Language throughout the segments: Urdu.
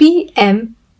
PM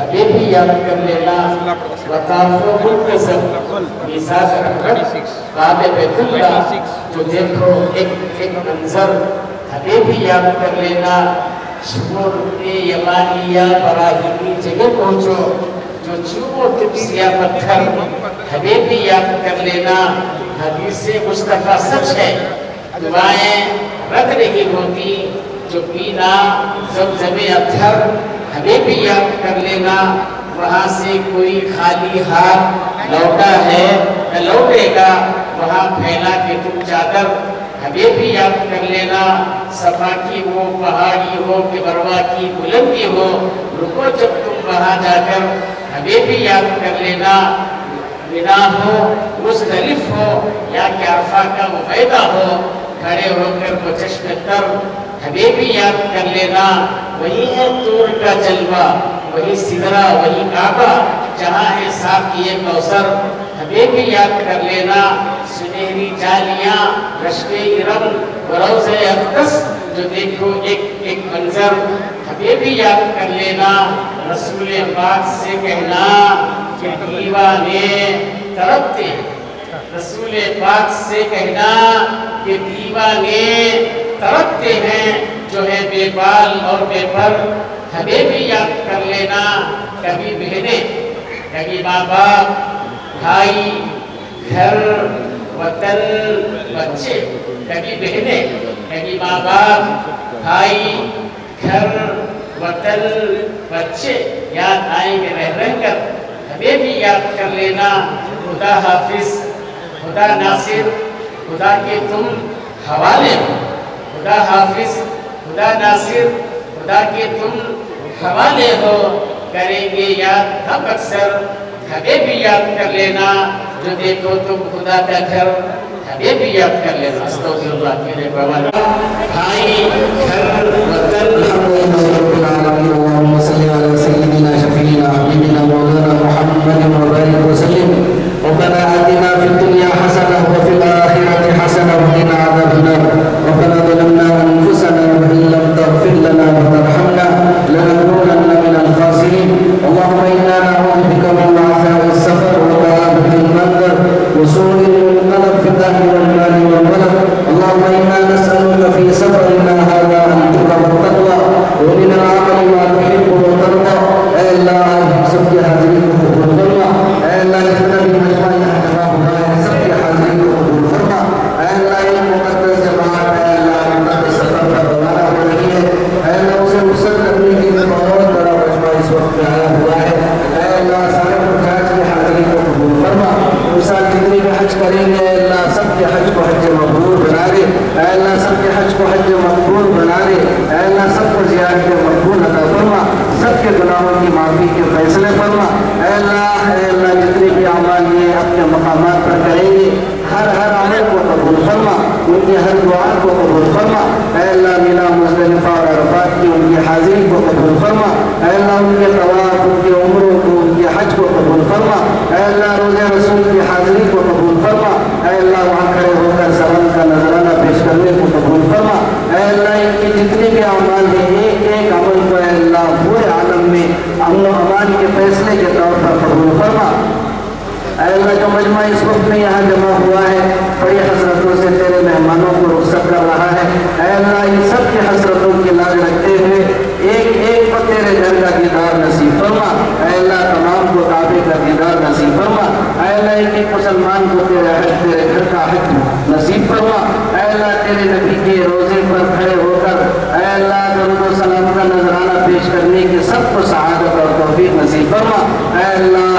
حبیبی یاد کر لینا وطاف و ملتزم میزاز رحمت باب بیت اللہ جو دیکھو ایک منظر حبیبی یاد کر لینا شکر یمانیہ براہیمی جگہ پہنچو جو چوبو تبسیا پتھر حبیبی یاد کر لینا حدیث مصطفیٰ سچ ہے دعائیں رد نہیں ہوتی جو پینا زمزم اتھر حبیبی یاد کر لینا وہاں سے کوئی خالی ہاتھ لوٹا ہے نہ لوٹے گا وہاں پھیلا کے تم چادر حبیبی یاد کر لینا صفا کی وہ پہاڑی ہو کہ مروہ کی بلندی ہو رکو جب تم وہاں جا کر حبیبی یاد کر لینا بنا ہو مزدلف ہو یا کہ عرفہ کا مبیدہ ہو کھڑے ہو کر وہ چشم تر حبیبی یاد کر لینا وہی ہے طور کا جلوہ وہی سدرہ وہی کعبہ جہاں ہے ساقی کوثر حبیبی یاد کر لینا سنہری جالیاں رشک ارم و روض اقدس جو دیکھو ایک منظر حبیبی یاد کر لینا رسول پاک سے کہنا کہ دیوانے تڑپتے رسول پاک سے کہنا کہ دیوانے تڑپتے ہیں جو ہے بے بال اور بے پر حبیبی یاد کر لینا کبھی بہنیں کبھی ماں باپ بھائی گھر وطن بچے کبھی بہنیں کبھی ماں باپ بھائی گھر وطن بچے یاد آئیں گے رہ کر حبیبی یاد کر لینا خدا حافظ خدا ناصر خدا کے تم حوالے ہو خدا حافظ خدا ناصر خدا کے تم حوالے ہو کریں گے یاد ہم اکثر حبیبی یاد کر لینا جو دیکھو تم خدا کا گھر حبیبی یاد کر لینا استغفر اللہ کے بوانا بھائی گھر وطن اللهم صل على سيدنا شفيعنا حبيبنا مولانا محمد وبارك وسلم ربنا آتنا في الدنيا حسنة وفي الآخرة حسنة وقنا عذاب النار ربنا ظلمنا أنفسنا وإن لم تغفر لنا وترحمنا لنكونن من الخاسرين اللهم إنا نعوذ بك من وعثاء السفر وكآبة المنظر وسوء المنقلب في الدهر والمال والولد اللهم إنا نسألك في سفرنا هذا أن تقبل التقوى ومن العمل ما تحب وترضى اے اللہ ہم سب کی حاضری کو قبول فرما اے اللہ جتنا بھی مجمع یہاں جمع ہوا ہے سب کی حاضری کو قبول فرما اے اللہ یہ مقدس جماعت ہے اللہ مقدس سفر کا روانہ ہو رہی ہے اے اللہ اسے وصل کرنے کے لیے بہت بڑا مجمع اس وقت میں آیا ہوا ہے اے اللہ سارے حجاج کی حاضری کو قبول فرما اس سال جتنے بھی حج کریں گے اے اللہ سب کے حج کو حج مقبول بنا دے اے اللہ سب کے حج کو حج مقبول بنا دے اے اللہ سب کو زیارت مقبول عطا فرما سب کے گناہوں کی معافی کے فیصلے فرما اے اللہ جتنے بھی اعمال یہ اپنے مقامات پر کریں گے ہر عمل کو قبول فرما ان کی ہر دعا کو قبول فرما اے اللہ مینا مزدلفہ اور عرفات کی ان کی حاضری کو قبول فرما اے اللہ ان کے طواف ان کے عمروں کو ان کے حج کو قبول فرما اے اللہ روزہ رسول کی حاضری کو قبول فرما اے اللہ وہاں کھڑے ہو کر سلام کا نذرانہ پیش کرنے کو قبول فرما اے اللہ ان کے جتنے بھی اعمال ہیں ایک عمل کو اے اللہ پورے عالم میں امن و امان کے فیصلے کے طور پر قبول فرما اے اللہ جو مجمع اس وقت میں یہاں جمع ہوا ہے بڑی حسرتوں سے تیرے مہمانوں کو رخصت کر رہا ہے اے اللہ ان سب کی حسرتوں کی لاج رکھتے ہوئے ایک کو تیرے گھر کا دیدار نصیب فرما اے اللہ تمام کو کعبے کا دیدار نصیب فرما اے اللہ ایک مسلمان کو تیرے گھر کا حج نصیب فرما اے اللہ تیرے نبی کے روزے پر کھڑے ہو کر اے اللہ درود و سلام کا نذرانہ پیش کرنے کے سب کو سعادت اور توفیق نصیب فرما اے اللہ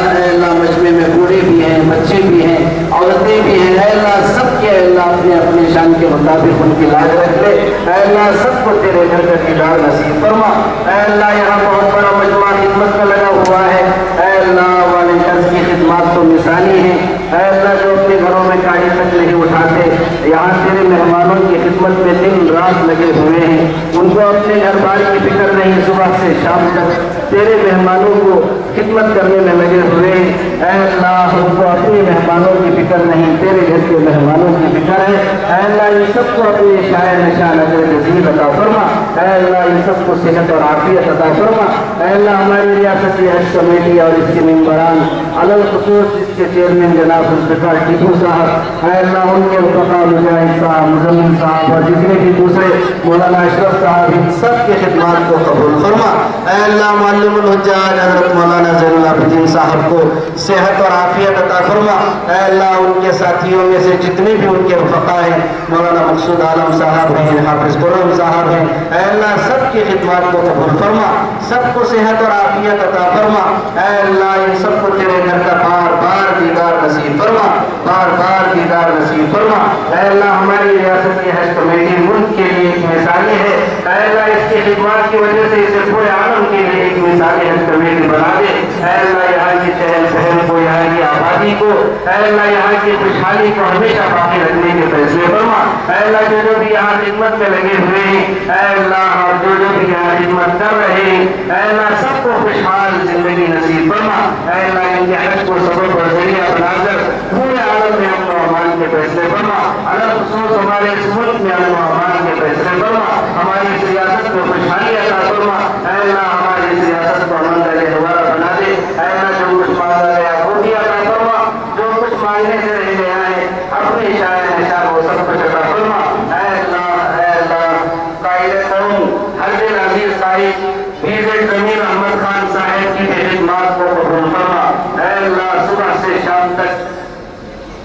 مجمع میں بوڑھے بھی ہیں بچے بھی ہیں عورتیں بھی ہیں اے اللہ سب کے اے اللہ اپنے اپنے شان کے مطابق ان کی لاج رکھ لے اے اللہ سب کو تیرے گھر کا دیدار نصیب فرما اے اللہ یہاں بہت بڑا مجمع خدمت میں لگا ہوا ہے اے اللہ والدین کی خدمات تو مثالی ہیں اے اللہ جو اپنے گھروں میں کاڑی تک نہیں اٹھاتے یہاں تیرے مہمانوں کی خدمت میں دن رات لگے ہوئے ہیں ان کو اپنے گھر بار کی فکر نہیں صبح سے شام تک تیرے مہمانوں کو خدمت کرنے میں لگے ہوئے ہیں۔ اے اللہ ہم کو اپنے مہمانوں کی فکر نہیں، تیرے گھر کے مہمانوں کی فکر ہے۔ اے اللہ ان سب کو اپنے شائع نشان اجر جزیل عطا فرما۔ اے اللہ ان سب کو صحت اور عافیت عطا فرما۔ اے اللہ ہماری ریاستی حج کمیٹی اور اس کے ممبران علل خصوص اس کے چیئرمین جناب ذوالفقار ٹیپو صاحب، اے اللہ ان کے رفقا مجاہد صاحب، مزمل صاحب اور جتنے بھی دوسرے مولانا اشرف صاحب، ان سب کی خدمات کو قبول فرما۔ اے اللہ معلم الحجاج حضرت مولانا زین العابدین صاحب کو صحت اور عافیت عطا فرما۔ اے اللہ ان کے ساتھیوں میں سے جتنے بھی ان کے رفقا ہیں، مولانا مقصود عالم صاحب ہیں، حافظ قرآن صاحب ہیں، اے اللہ سب کی خدمات کو قبول فرما، سب کو صحت اور عافیت عطا فرما۔ اے اللہ ان سب کو تیرے گھر کا بار بار دیدار نصیب فرما، بار بار دیدار نصیب فرما۔ اے اللہ ہماری ریاستی حج کمیٹی ملک کے لیے ایک مثالی ہے۔ اے اللہ اس کی خدمات کی وجہ سے اسے پورے عالم کے لیے ایک مثالی حج کمیٹی بنا دے۔ اے اللہ یہاں کی چہل پہل کو، یہاں کی آبادی کو، اے اللہ یہاں کی خوشحالی کو ہمیشہ باقی رکھنے کے فیصلے فرما۔ اے اللہ جو بھی یہاں خدمت میں لگے ہوئے ہیں، اے اللہ اور جو بھی یہاں خدمت کر رہے ہیں، اے اللہ سب کو خوشحال زندگی نصیب فرما۔ اے اللہ ان کے حج کو سبب اور ذریعہ بنا کر پورے عالم میں امن و امان کے فیصلے فرما۔ اللہ خصوص ہمارے اس ملک میں امن و امان کے فیصلے فرما، ہماری اس ریاست کو خوشحالی عطا فرما۔ اے اللہ ہماری اس ریاست کو امن کا گہوارہ بنا دے۔ اے اللہ جو کچھ مانگا گیا وہ بھی عطا فرما، جو کچھ مانگنے سے رہ گیا ہے اپنے شاعر نشان وہ سب کچھ عطا فرما۔ اے اللہ قائد قوم حضرت عزیز صاحب وزیر ضمیر احمد خان صاحب کی خدمات کو قبول فرما۔ اے اللہ صبح سے شام تک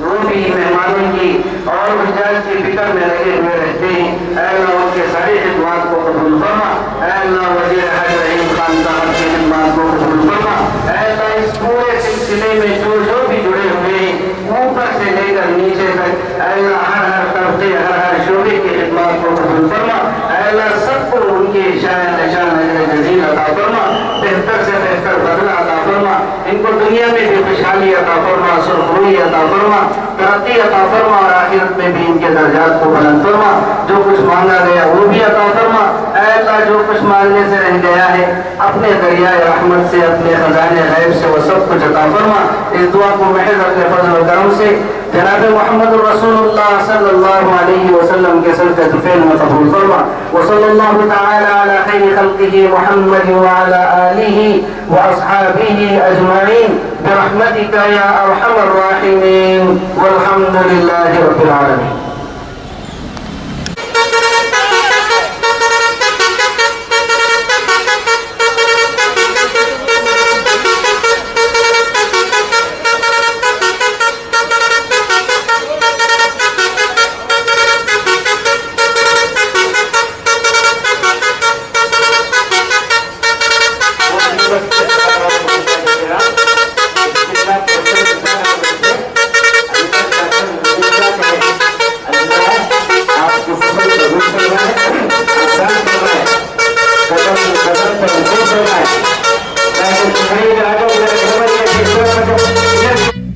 وہ بھی مہمانوں کی اور حجاج کی فکر میں لگے ہوئے رہتے ہیں، اے اللہ ان کے ساری خدمات کو قبول فرما۔ اے اللہ وزیر حج رحیم خان صاحب کی خدمات کو قبول فرما۔ اے اللہ اس پورے سلسلے میں جو بھی جڑے ہوئے ہیں اوپر سے لے کر نیچے تک، اے اللہ ہر طبقے ہر شعبے کی خدمات کو قبول فرما۔ اے اللہ سب کو ان کی شاعر نشان اجر جزیل عطا فرما، بہتر سے بہتر بدلہ عطا فرما، ان کو دنیا میں بھی خوشحالی عطا فرما، سرخروئی عطا فرما، ترقی عطا فرما اور آخرت میں بھی ان کے درجات کو بلند فرما۔ جو کچھ مانگا گیا وہ بھی عطا فرما۔ اے اللہ جو کچھ مانگنے سے رہ گیا ہے اپنے دریائے رحمت سے، اپنے خزانے غیب سے وہ سب کچھ عطا فرما۔ اس دعا کو محض اپنے فضل و کرم سے جناب محمد الرسول اللہ صلی اللہ علیہ وسلم کے صدقہ فعل میں قبول فرما۔ وصلی اللہ تعالی علی خیر خلقہ محمد وعلی آلہ واصحابہ اجمعین برحمتک یا ارحم الراحمین والحمد للہ رب العالمین۔